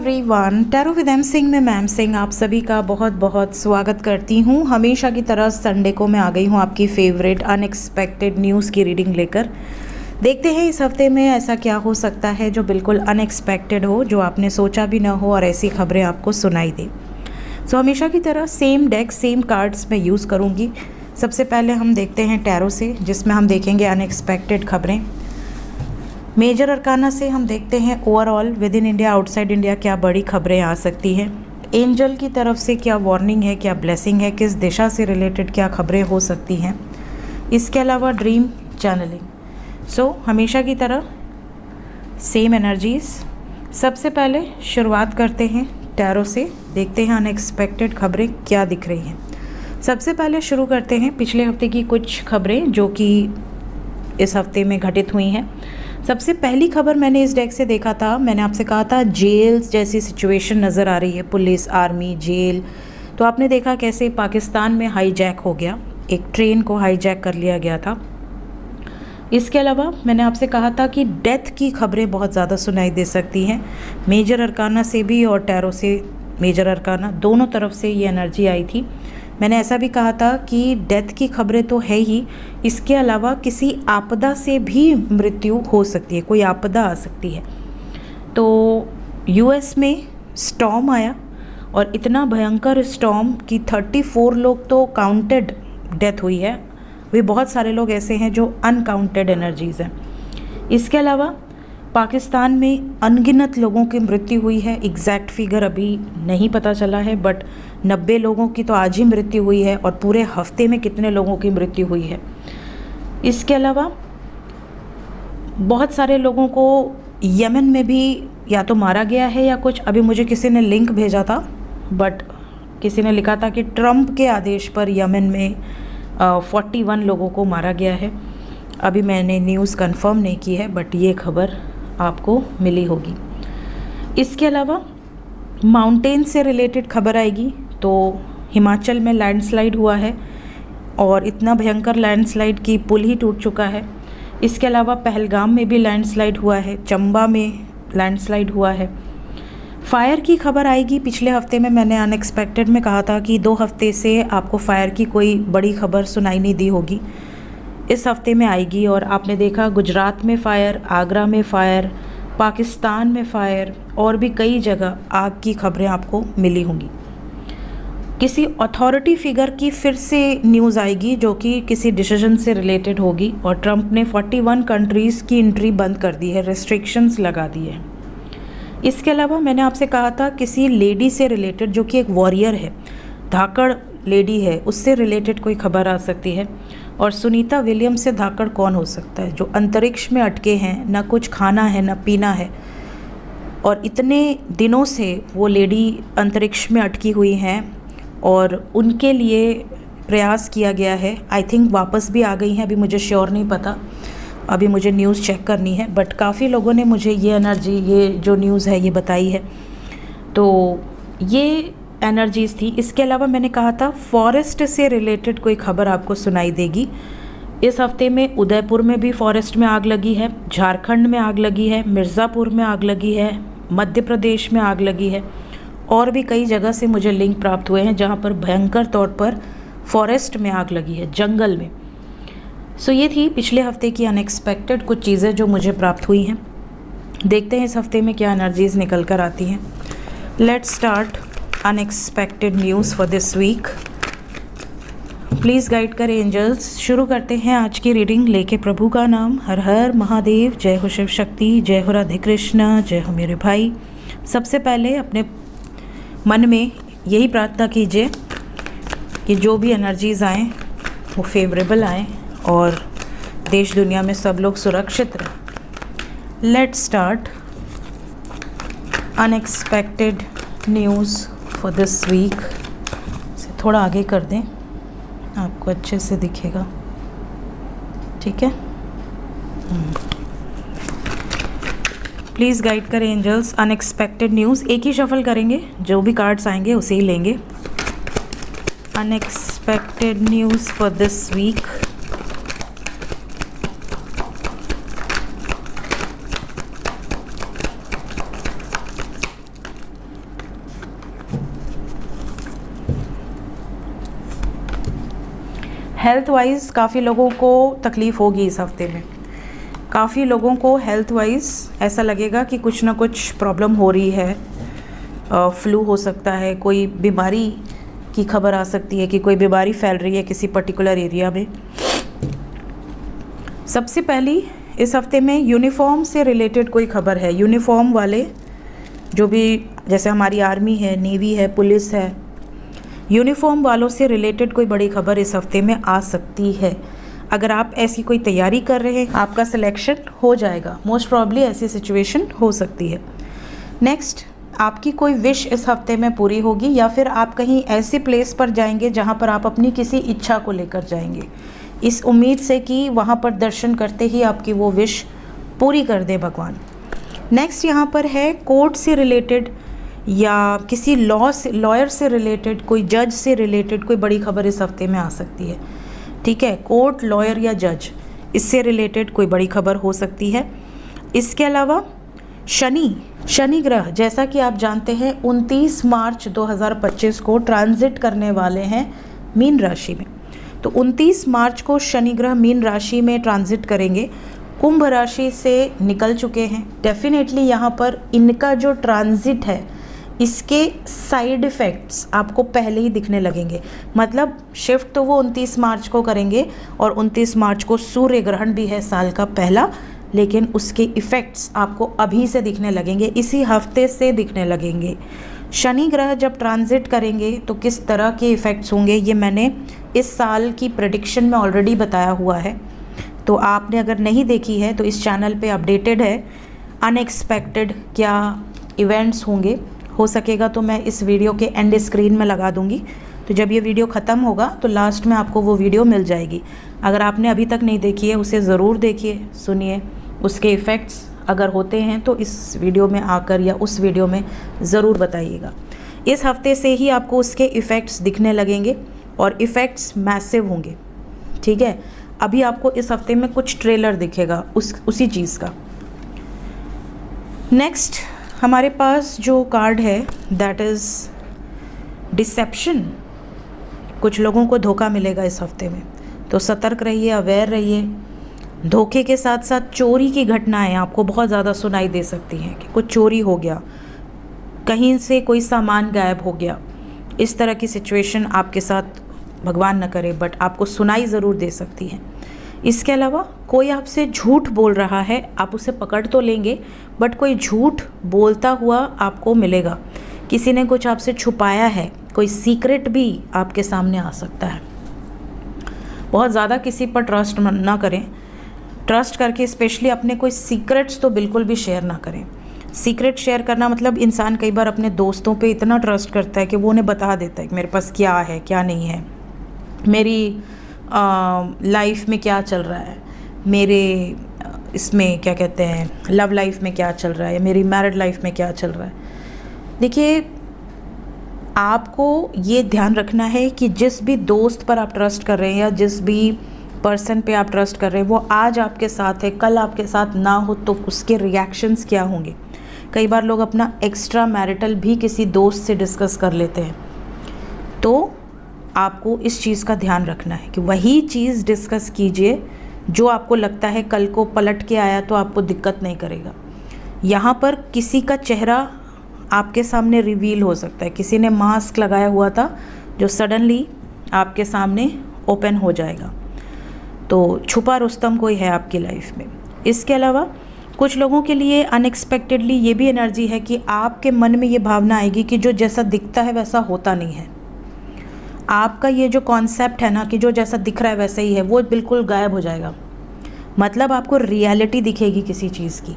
Everyone, tarot with M Singh में ma'am Singh आप सभी का बहुत बहुत स्वागत करती हूँ। हमेशा की तरह संडे को मैं आ गई हूँ आपकी फेवरेट अनएक्सपेक्टेड न्यूज़ की रीडिंग लेकर। देखते हैं इस हफ्ते में ऐसा क्या हो सकता है जो बिल्कुल अनएक्सपेक्टेड हो, जो आपने सोचा भी ना हो और ऐसी खबरें आपको सुनाई दे। सो हमेशा की तरह सेम डेक सेम कार्ड्स मैं यूज़ करूँगी। सबसे पहले हम देखते हैं टैरो से, जिसमें हम देखेंगे अनएक्सपेक्टेड खबरें। मेजर अरकाना से हम देखते हैं overall with in India outside India क्या बड़ी खबरें आ सकती हैं। एंजल की तरफ से क्या वार्निंग है, क्या ब्लेसिंग है, किस दिशा से रिलेटेड क्या खबरें हो सकती हैं। इसके अलावा ड्रीम चैनलिंग। सो हमेशा की तरह सेम एनर्जीज। सबसे पहले शुरुआत करते हैं टैरो से, देखते हैं अनएक्सपेक्टेड खबरें क्या दिख रही हैं। सबसे पहले शुरू करते हैं पिछले हफ्ते की कुछ खबरें जो कि इस हफ्ते में घटित हुई हैं। सबसे पहली खबर मैंने इस डेक से देखा था, मैंने आपसे कहा था जेल्स जैसी सिचुएशन नज़र आ रही है, पुलिस, आर्मी, जेल। तो आपने देखा कैसे पाकिस्तान में हाईजैक हो गया, एक ट्रेन को हाईजैक कर लिया गया था। इसके अलावा मैंने आपसे कहा था कि डेथ की खबरें बहुत ज़्यादा सुनाई दे सकती हैं। मेजर अरकाना से भी और टैरो से, मेजर अरकाना दोनों तरफ से ये एनर्जी आई थी। मैंने ऐसा भी कहा था कि डेथ की खबरें तो है ही, इसके अलावा किसी आपदा से भी मृत्यु हो सकती है, कोई आपदा आ सकती है। तो यूएस में स्टॉर्म आया और इतना भयंकर स्टॉर्म कि 34 लोग तो काउंटेड डेथ हुई है। वे बहुत सारे लोग ऐसे हैं जो अनकाउंटेड एनर्जीज़ हैं। इसके अलावा पाकिस्तान में अनगिनत लोगों की मृत्यु हुई है। एग्जैक्ट फिगर अभी नहीं पता चला है, बट 90 लोगों की तो आज ही मृत्यु हुई है और पूरे हफ्ते में कितने लोगों की मृत्यु हुई है। इसके अलावा बहुत सारे लोगों को यमन में भी या तो मारा गया है या कुछ, अभी मुझे किसी ने लिंक भेजा था, बट किसी ने लिखा था कि ट्रंप के आदेश पर यमन में 41 लोगों को मारा गया है। अभी मैंने न्यूज़ कंफर्म नहीं की है, बट ये खबर आपको मिली होगी। इसके अलावा माउंटेन से रिलेटेड खबर आएगी। तो हिमाचल में लैंडस्लाइड हुआ है और इतना भयंकर लैंडस्लाइड कि पुल ही टूट चुका है। इसके अलावा पहलगाम में भी लैंडस्लाइड हुआ है, चंबा में लैंडस्लाइड हुआ है। फायर की खबर आएगी। पिछले हफ्ते में मैंने अनएक्सपेक्टेड में कहा था कि 2 हफ्ते से आपको फायर की कोई बड़ी खबर सुनाई नहीं दी होगी, इस हफ्ते में आएगी। और आपने देखा गुजरात में फ़ायर, आगरा में फ़ायर, पाकिस्तान में फ़ायर और भी कई जगह आग की खबरें आपको मिली होंगी। किसी अथॉरिटी फिगर की फिर से न्यूज़ आएगी जो कि किसी डिसीजन से रिलेटेड होगी। और ट्रंप ने 41 कंट्रीज़ की एंट्री बंद कर दी है, रेस्ट्रिक्शंस लगा दिए हैं। इसके अलावा मैंने आपसे कहा था किसी लेडी से रिलेटेड जो कि एक वॉरियर है, धाकड़ लेडी है, उससे रिलेटेड कोई खबर आ सकती है। और सुनीता विलियम्स से धाकड़ कौन हो सकता है, जो अंतरिक्ष में अटके हैं, ना कुछ खाना है ना पीना है, और इतने दिनों से वो लेडी अंतरिक्ष में अटकी हुई हैं और उनके लिए प्रयास किया गया है। आई थिंक वापस भी आ गई हैं, अभी मुझे श्योर नहीं पता, अभी मुझे न्यूज़ चेक करनी है, बट काफ़ी लोगों ने मुझे ये एनर्जी, ये जो न्यूज़ है ये बताई है। तो ये एनर्जीज़ थी। इसके अलावा मैंने कहा था फॉरेस्ट से रिलेटेड कोई खबर आपको सुनाई देगी। इस हफ्ते में उदयपुर में भी फॉरेस्ट में आग लगी है, झारखंड में आग लगी है, मिर्ज़ापुर में आग लगी है, मध्य प्रदेश में आग लगी है और भी कई जगह से मुझे लिंक प्राप्त हुए हैं जहां पर भयंकर तौर पर फॉरेस्ट में आग लगी है, जंगल में। सो ये थी पिछले हफ्ते की अनएक्सपेक्टेड कुछ चीज़ें जो मुझे प्राप्त हुई हैं। देखते हैं इस हफ्ते में क्या एनर्जीज़ निकल कर आती हैं। Let's start unexpected news for this week. Please guide करें एंजल्स। शुरू करते हैं आज की रीडिंग लेके प्रभु का नाम। हर हर महादेव, जय हो शिव शक्ति, जय हो राधे कृष्ण, जय हो मेरे भाई। सबसे पहले अपने मन में यही प्रार्थना कीजिए कि जो भी एनर्जीज़ आएँ वो फेवरेबल आएँ और देश दुनिया में सब लोग सुरक्षित रहें। Let's start unexpected news for this week. से थोड़ा आगे कर दें, आपको अच्छे से दिखेगा, ठीक है। प्लीज़ गाइड करें एंजल्स। अनएक्सपेक्टेड न्यूज़ एक ही शफल करेंगे, जो भी कार्ड्स आएंगे उसे ही लेंगे। Unexpected news for this week. Health wise काफ़ी लोगों को तकलीफ़ होगी इस हफ्ते में। काफ़ी लोगों को हेल्थ वाइज ऐसा लगेगा कि कुछ ना कुछ प्रॉब्लम हो रही है। फ्लू हो सकता है, कोई बीमारी की खबर आ सकती है कि कोई बीमारी फैल रही है किसी पर्टिकुलर एरिया में। सबसे पहली इस हफ्ते में यूनिफॉर्म से रिलेटेड कोई खबर है। यूनिफॉर्म वाले जो भी, जैसे हमारी आर्मी है, नेवी है, पुलिस है, यूनिफॉर्म वालों से रिलेटेड कोई बड़ी खबर इस हफ्ते में आ सकती है। अगर आप ऐसी कोई तैयारी कर रहे हैं, आपका सिलेक्शन हो जाएगा। मोस्ट प्रॉब्ली ऐसी सिचुएशन हो सकती है। नेक्स्ट, आपकी कोई विश इस हफ्ते में पूरी होगी, या फिर आप कहीं ऐसे प्लेस पर जाएंगे जहां पर आप अपनी किसी इच्छा को लेकर जाएंगे, इस उम्मीद से कि वहां पर दर्शन करते ही आपकी वो विश पूरी कर दे भगवान। नेक्स्ट यहाँ पर है कोर्ट से रिलेटेड या किसी लॉयर से रिलेटेड, कोई जज से रिलेटेड कोई बड़ी खबर इस हफ्ते में आ सकती है। ठीक है, कोर्ट, लॉयर या जज, इससे रिलेटेड कोई बड़ी खबर हो सकती है। इसके अलावा शनि ग्रह, जैसा कि आप जानते हैं 29 मार्च 2025 को ट्रांजिट करने वाले हैं मीन राशि में। तो 29 मार्च को शनि ग्रह मीन राशि में ट्रांजिट करेंगे, कुंभ राशि से निकल चुके हैं। डेफिनेटली यहाँ पर इनका जो ट्रांजिट है, इसके साइड इफ़ेक्ट्स आपको पहले ही दिखने लगेंगे। मतलब शिफ्ट तो वो 29 मार्च को करेंगे, और 29 मार्च को सूर्य ग्रहण भी है साल का पहला, लेकिन उसके इफ़ेक्ट्स आपको अभी से दिखने लगेंगे, इसी हफ्ते से दिखने लगेंगे। शनि ग्रह जब ट्रांजिट करेंगे तो किस तरह के इफ़ेक्ट्स होंगे, ये मैंने इस साल की प्रेडिक्शन में ऑलरेडी बताया हुआ है। तो आपने अगर नहीं देखी है तो इस चैनल पे अपडेटेड है, अनएक्सपेक्टेड क्या इवेंट्स होंगे। हो सकेगा तो मैं इस वीडियो के एंड स्क्रीन में लगा दूंगी, तो जब ये वीडियो ख़त्म होगा तो लास्ट में आपको वो वीडियो मिल जाएगी। अगर आपने अभी तक नहीं देखी है, उसे ज़रूर देखिए, सुनिए। उसके इफ़ेक्ट्स अगर होते हैं तो इस वीडियो में आकर या उस वीडियो में ज़रूर बताइएगा। इस हफ्ते से ही आपको उसके इफ़ेक्ट्स दिखने लगेंगे, और इफ़ेक्ट्स मैसिव होंगे। ठीक है, अभी आपको इस हफ्ते में कुछ ट्रेलर दिखेगा उसी चीज़ का। नेक्स्ट हमारे पास जो कार्ड है दैट इज़ डिसेप्शन। कुछ लोगों को धोखा मिलेगा इस हफ्ते में, तो सतर्क रहिए, अवेयर रहिए। धोखे के साथ साथ चोरी की घटनाएं आपको बहुत ज़्यादा सुनाई दे सकती हैं कि कुछ चोरी हो गया, कहीं से कोई सामान गायब हो गया। इस तरह की सिचुएशन आपके साथ भगवान न करे, बट आपको सुनाई ज़रूर दे सकती है। इसके अलावा कोई आपसे झूठ बोल रहा है, आप उसे पकड़ तो लेंगे, बट कोई झूठ बोलता हुआ आपको मिलेगा। किसी ने कुछ आपसे छुपाया है, कोई सीक्रेट भी आपके सामने आ सकता है। बहुत ज़्यादा किसी पर ट्रस्ट ना करें। ट्रस्ट करके स्पेशली अपने कोई सीक्रेट्स तो बिल्कुल भी शेयर ना करें। सीक्रेट शेयर करना मतलब इंसान कई बार अपने दोस्तों पे इतना ट्रस्ट करता है कि वो उन्हें बता देता है कि मेरे पास क्या है क्या नहीं है, मेरी लाइफ में क्या चल रहा है, मेरे इसमें क्या कहते हैं लव लाइफ में क्या चल रहा है, मेरी मैरिड लाइफ में क्या चल रहा है। देखिए, आपको ये ध्यान रखना है कि जिस भी दोस्त पर आप ट्रस्ट कर रहे हैं या जिस भी पर्सन पे आप ट्रस्ट कर रहे हैं, वो आज आपके साथ है, कल आपके साथ ना हो तो उसके रिएक्शंस क्या होंगे। कई बार लोग अपना एक्स्ट्रा मैरिटल भी किसी दोस्त से डिस्कस कर लेते हैं, तो आपको इस चीज़ का ध्यान रखना है कि वही चीज़ डिस्कस कीजिए जो आपको लगता है कल को पलट के आया तो आपको दिक्कत नहीं करेगा। यहाँ पर किसी का चेहरा आपके सामने रिवील हो सकता है, किसी ने मास्क लगाया हुआ था जो सडनली आपके सामने ओपन हो जाएगा। तो छुपा रुस्तम कोई है आपकी लाइफ में। इसके अलावा कुछ लोगों के लिए अनएक्सपेक्टेडली ये भी एनर्जी है कि आपके मन में ये भावना आएगी कि जो जैसा दिखता है वैसा होता नहीं है। आपका ये जो कॉन्सेप्ट है ना कि जो जैसा दिख रहा है वैसा ही है, वो बिल्कुल गायब हो जाएगा। मतलब आपको रियलिटी दिखेगी किसी चीज़ की।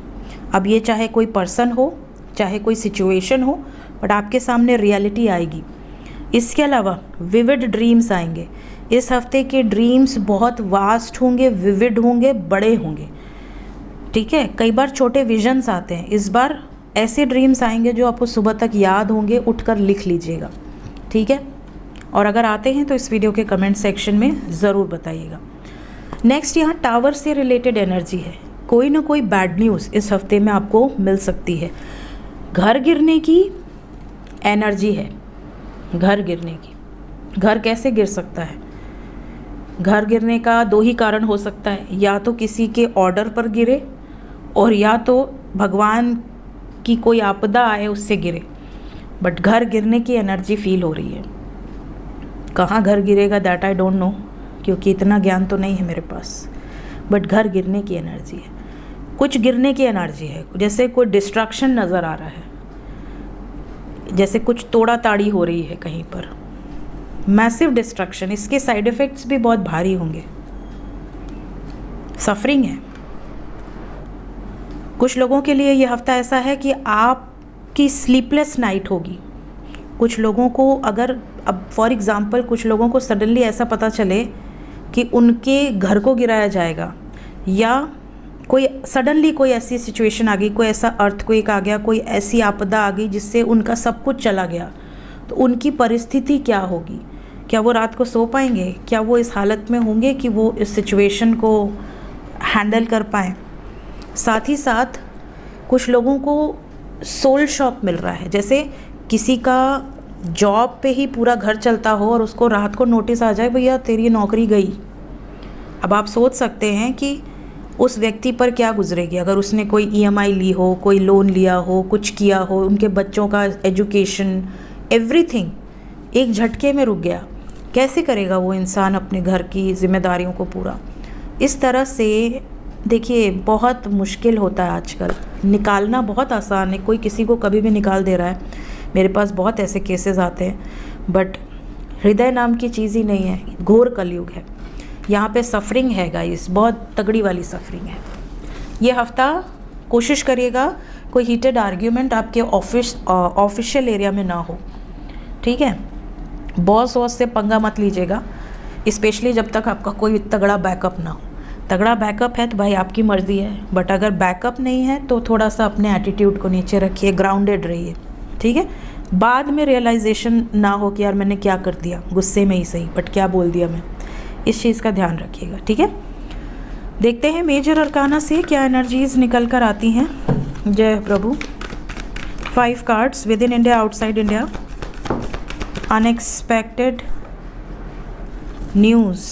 अब ये चाहे कोई पर्सन हो, चाहे कोई सिचुएशन हो, बट आपके सामने रियलिटी आएगी। इसके अलावा विविड ड्रीम्स आएंगे। इस हफ्ते के ड्रीम्स बहुत वास्ट होंगे, विविड होंगे, बड़े होंगे। ठीक है, कई बार छोटे विजन्स आते हैं, इस बार ऐसे ड्रीम्स आएंगे जो आपको सुबह तक याद होंगे, उठकर लिख लीजिएगा। ठीक है, और अगर आते हैं तो इस वीडियो के कमेंट सेक्शन में ज़रूर बताइएगा। नेक्स्ट, यहाँ टावर से रिलेटेड एनर्जी है। कोई ना कोई बैड न्यूज़ इस हफ्ते में आपको मिल सकती है। घर गिरने की एनर्जी है, घर गिरने की। घर कैसे गिर सकता है? घर गिरने का दो ही कारण हो सकता है, या तो किसी के ऑर्डर पर गिरे और या तो भगवान की कोई आपदा आए उससे गिरे। बट घर गिरने की एनर्जी फील हो रही है। कहाँ घर गिरेगा दैट आई डोंट नो, क्योंकि इतना ज्ञान तो नहीं है मेरे पास। बट घर गिरने की एनर्जी है, कुछ गिरने की एनर्जी है, जैसे कोई डिस्ट्रक्शन नज़र आ रहा है, जैसे कुछ तोड़ा ताड़ी हो रही है कहीं पर, मैसिव डिस्ट्रक्शन। इसके साइड इफ़ेक्ट्स भी बहुत भारी होंगे, सफरिंग है। कुछ लोगों के लिए ये हफ्ता ऐसा है कि आपकी स्लीपलेस नाइट होगी। कुछ लोगों को अगर, अब फॉर एग्ज़ाम्पल, कुछ लोगों को सडनली ऐसा पता चले कि उनके घर को गिराया जाएगा, या कोई सडनली कोई ऐसी सिचुएशन आ गई, कोई ऐसा अर्थक्वेक आ गया, कोई ऐसी आपदा आ गई जिससे उनका सब कुछ चला गया, तो उनकी परिस्थिति क्या होगी? क्या वो रात को सो पाएंगे? क्या वो इस हालत में होंगे कि वो इस सिचुएशन को हैंडल कर पाएँ? साथ ही साथ कुछ लोगों को सोल शॉक मिल रहा है, जैसे किसी का जॉब पे ही पूरा घर चलता हो और उसको रात को नोटिस आ जाए, भैया तेरी नौकरी गई। अब आप सोच सकते हैं कि उस व्यक्ति पर क्या गुजरेगी अगर उसने कोई ईएमआई ली हो, कोई लोन लिया हो, कुछ किया हो, उनके बच्चों का एजुकेशन, एवरीथिंग एक झटके में रुक गया। कैसे करेगा वो इंसान अपने घर की जिम्मेदारियों को पूरा? इस तरह से देखिए बहुत मुश्किल होता है आजकल। निकालना बहुत आसान है, कोई किसी को कभी भी निकाल दे रहा है, मेरे पास बहुत ऐसे केसेस आते हैं। बट हृदय नाम की चीज़ ही नहीं है, घोर कलयुग है। यहाँ पे सफरिंग है गाइस, बहुत तगड़ी वाली सफरिंग है। ये हफ्ता कोशिश करिएगा कोई हीटेड आर्ग्यूमेंट आपके ऑफिशियल एरिया में ना हो, ठीक है? बॉस वॉस से पंगा मत लीजिएगा, स्पेशली जब तक आपका कोई तगड़ा बैकअप ना हो। तगड़ा बैकअप है तो भाई आपकी मर्ज़ी है, बट अगर बैकअप नहीं है तो थोड़ा सा अपने एटीट्यूड को नीचे रखिए, ग्राउंडेड रहिए, ठीक है? बाद में रियलाइजेशन ना हो कि यार मैंने क्या कर दिया, गुस्से में ही सही, बट क्या बोल दिया मैं, इस चीज़ का ध्यान रखिएगा, ठीक है? देखते हैं मेजर अरकाना से क्या एनर्जीज़ निकल कर आती हैं। जय प्रभु। 5 cards, with in India, outside India, unexpected news,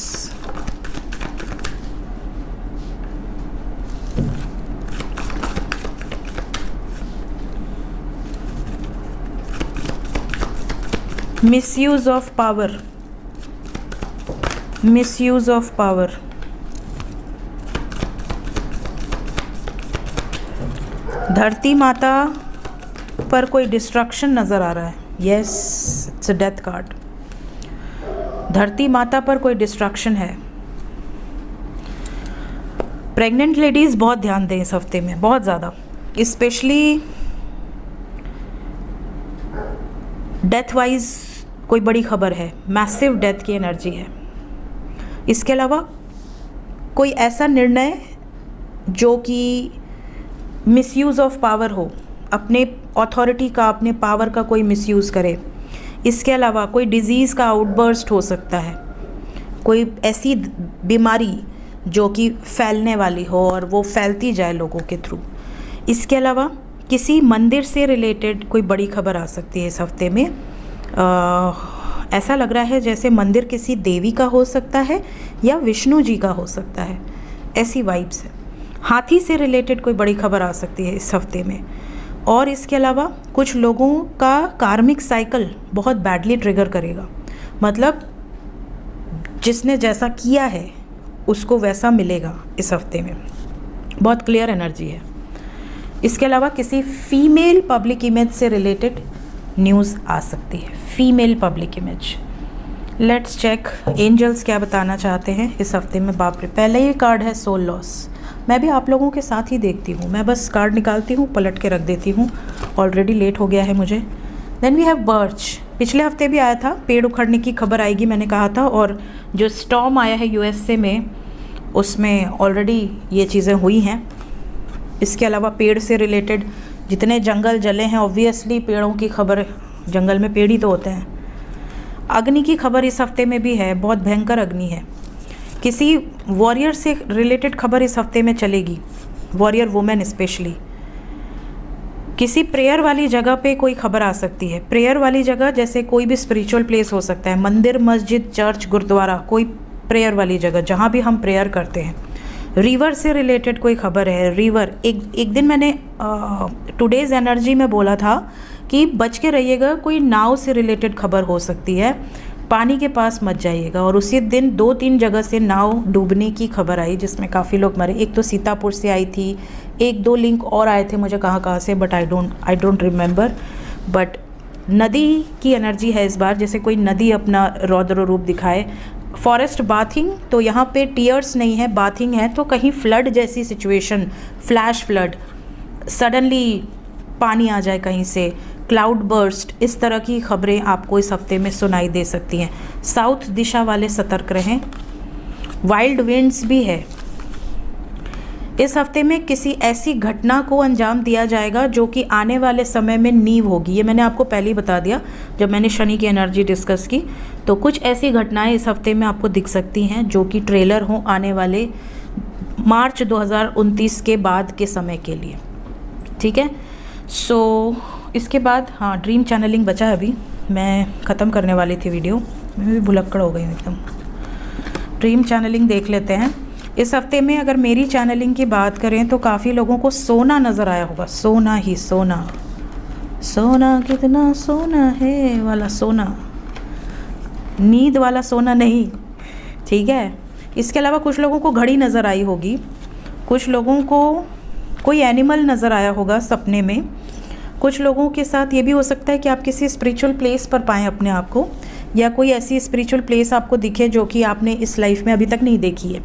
misuse of power, misuse of power, धरती माता पर कोई डिस्ट्रक्शन नज़र आ रहा है। Yes, it's a death card. धरती माता पर कोई डिस्ट्रक्शन है। प्रेग्नेंट लेडीज़ बहुत ध्यान दें इस हफ्ते में, बहुत ज़्यादा, स्पेशली डेथ वाइज कोई बड़ी खबर है, मैसिव डेथ की एनर्जी है। इसके अलावा कोई ऐसा निर्णय जो कि मिसयूज़ ऑफ पावर हो, अपने अथॉरिटी का, अपने पावर का कोई मिसयूज़ करे। इसके अलावा कोई डिज़ीज़ का आउटबर्स्ट हो सकता है, कोई ऐसी बीमारी जो कि फैलने वाली हो और वो फैलती जाए लोगों के थ्रू। इसके अलावा किसी मंदिर से रिलेटेड कोई बड़ी खबर आ सकती है इस हफ्ते में। ऐसा लग रहा है जैसे मंदिर किसी देवी का हो सकता है या विष्णु जी का हो सकता है, ऐसी वाइब्स है। हाथी से रिलेटेड कोई बड़ी खबर आ सकती है इस हफ्ते में। और इसके अलावा कुछ लोगों का कार्मिक साइकिल बहुत बैडली ट्रिगर करेगा, मतलब जिसने जैसा किया है उसको वैसा मिलेगा इस हफ्ते में। बहुत क्लियर एनर्जी है। इसके अलावा किसी फीमेल पब्लिक इमेज से रिलेटेड न्यूज़ आ सकती है, female public image. Let's check angels क्या बताना चाहते हैं इस हफ्ते में। बाप रे, पहले ही कार्ड है सोल लॉस। मैं भी आप लोगों के साथ ही देखती हूँ, मैं बस कार्ड निकालती हूँ, पलट के रख देती हूँ, ऑलरेडी लेट हो गया है मुझे। देन वी हैव बर्च, पिछले हफ्ते भी आया था, पेड़ उखड़ने की खबर आएगी मैंने कहा था, और जो स्टॉर्म आया है यूएसए में उसमें ऑलरेडी ये चीज़ें हुई हैं। इसके अलावा पेड़ से रिलेटेड जितने जंगल जले हैं, ऑब्वियसली पेड़ों की खबर, जंगल में पेड़ ही तो होते हैं। अग्नि की खबर इस हफ्ते में भी है, बहुत भयंकर अग्नि है। किसी वॉरियर से रिलेटेड खबर इस हफ्ते में चलेगी, वॉरियर वुमेन स्पेशली। किसी प्रेयर वाली जगह पे कोई खबर आ सकती है। प्रेयर वाली जगह जैसे कोई भी स्पिरिचुअल प्लेस हो सकता है, मंदिर, मस्जिद, चर्च, गुरुद्वारा, कोई प्रेयर वाली जगह जहाँ भी हम प्रेयर करते हैं। रिवर से रिलेटेड कोई खबर है, रिवर, एक दिन मैंने टुडेज़ एनर्जी में बोला था कि बच के रहिएगा, कोई नाव से रिलेटेड खबर हो सकती है, पानी के पास मत जाइएगा। और उसी दिन 2-3 जगह से नाव डूबने की खबर आई जिसमें काफ़ी लोग मरे। एक तो सीतापुर से आई थी, 1-2 लिंक और आए थे मुझे कहाँ से, but I don't remember. But नदी की एनर्जी है इस बार, जैसे कोई नदी अपना रौद्र रूप दिखाए। फॉरेस्ट बाथिंग, तो यहाँ पे टीयर्स नहीं है, बाथिंग है, तो कहीं फ्लड जैसी सिचुएशन, फ्लैश फ्लड, सडनली पानी आ जाए कहीं से, क्लाउड बर्स्ट, इस तरह की खबरें आपको इस हफ्ते में सुनाई दे सकती हैं। साउथ दिशा वाले सतर्क रहें। वाइल्ड विंड्स भी है। इस हफ्ते में किसी ऐसी घटना को अंजाम दिया जाएगा जो कि आने वाले समय में नींव होगी। ये मैंने आपको पहले ही बता दिया जब मैंने शनि की एनर्जी डिस्कस की। तो कुछ ऐसी घटनाएं इस हफ्ते में आपको दिख सकती हैं जो कि ट्रेलर हों आने वाले मार्च 2029 के बाद के समय के लिए, ठीक है। सो इसके बाद हाँ, ड्रीम चैनलिंग बचा है अभी, मैं ख़त्म करने वाली थी वीडियो, मैं भी भुलक्कड़ हो गई एकदम। ड्रीम चैनलिंग देख लेते हैं। इस हफ्ते में अगर मेरी चैनलिंग की बात करें तो काफ़ी लोगों को सोना नज़र आया होगा, सोना ही सोना, सोना कितना सोना है वाला सोना, नींद वाला सोना नहीं, ठीक है। इसके अलावा कुछ लोगों को घड़ी नज़र आई होगी, कुछ लोगों को कोई एनिमल नज़र आया होगा सपने में, कुछ लोगों के साथ ये भी हो सकता है कि आप किसी स्पिरिचुअल प्लेस पर पाएँ अपने आप को, या कोई ऐसी स्पिरिचुअल प्लेस आपको दिखे जो कि आपने इस लाइफ में अभी तक नहीं देखी है।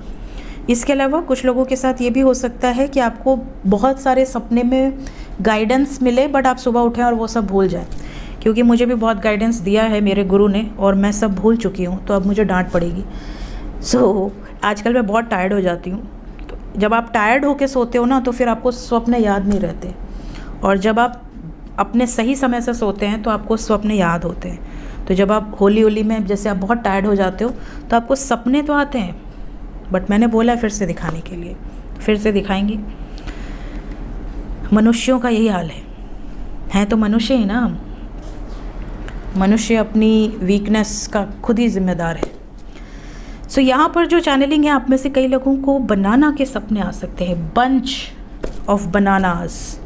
इसके अलावा कुछ लोगों के साथ ये भी हो सकता है कि आपको बहुत सारे सपने में गाइडेंस मिले, बट आप सुबह उठें और वो सब भूल जाएं, क्योंकि मुझे भी बहुत गाइडेंस दिया है मेरे गुरु ने और मैं सब भूल चुकी हूँ, तो अब मुझे डांट पड़ेगी। सो आजकल मैं बहुत टायर्ड हो जाती हूँ। तो जब आप टायर्ड होकर सोते हो ना, तो फिर आपको स्वप्न याद नहीं रहते, और जब आप अपने सही समय से सोते हैं तो आपको स्वप्न याद होते हैं। तो जब आप होली में जैसे आप बहुत टायर्ड हो जाते हो तो आपको सपने तो आते हैं, बट मैंने बोला फिर से दिखाने के लिए, फिर से दिखाएंगे। मनुष्यों का यही हाल है तो मनुष्य ही ना, मनुष्य अपनी वीकनेस का खुद ही जिम्मेदार है। सो यहाँ पर जो चैनलिंग है, आप में से कई लोगों को बनाना के सपने आ सकते हैं, बंच ऑफ बनानास।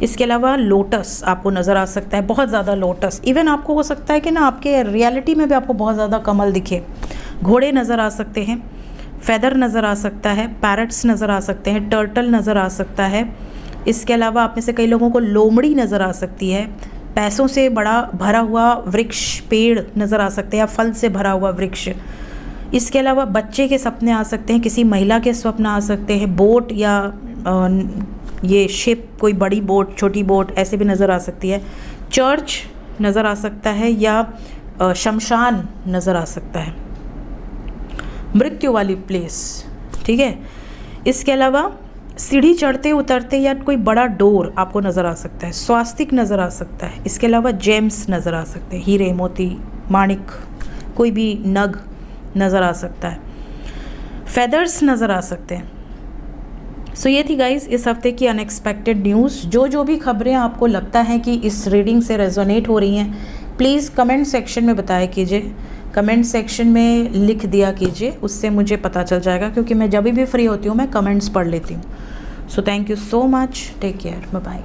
इसके अलावा लोटस आपको नज़र आ सकता है, बहुत ज़्यादा लोटस। इवन आपको हो सकता है कि ना आपके रियलिटी में भी आपको बहुत ज़्यादा कमल दिखे। घोड़े नज़र आ सकते हैं, फेदर नज़र आ सकता है, पैरट्स नज़र आ सकते हैं, टर्टल नज़र आ सकता है। इसके अलावा आप में से कई लोगों को लोमड़ी नज़र आ सकती है, पैसों से बड़ा भरा हुआ वृक्ष, पेड़ नज़र आ सकते हैं, या फल से भरा हुआ वृक्ष। इसके अलावा बच्चे के सपने आ सकते हैं, किसी महिला के स्वप्न आ सकते हैं, बोट या ये शिप, कोई बड़ी बोट, छोटी बोट ऐसे भी नज़र आ सकती है। चर्च नज़र आ सकता है, या शमशान नज़र आ सकता है, मृत्यु वाली प्लेस, ठीक है। इसके अलावा सीढ़ी चढ़ते उतरते या कोई बड़ा डोर आपको नज़र आ सकता है, स्वास्तिक नज़र आ सकता है। इसके अलावा जेम्स नज़र आ सकते हैं, हीरे मोती माणिक, कोई भी नग नज़र आ सकता है, फेदर्स नज़र आ सकते हैं। सो ये थी गाइस इस हफ्ते की अनएक्सपेक्टेड न्यूज़। जो भी खबरें आपको लगता है कि इस रीडिंग से रेजोनेट हो रही हैं, प्लीज़ कमेंट सेक्शन में बताया कीजिए, कमेंट सेक्शन में लिख दिया कीजिए, उससे मुझे पता चल जाएगा, क्योंकि मैं जब भी फ्री होती हूँ मैं कमेंट्स पढ़ लेती हूँ। So thank you so much, take care, bye bye.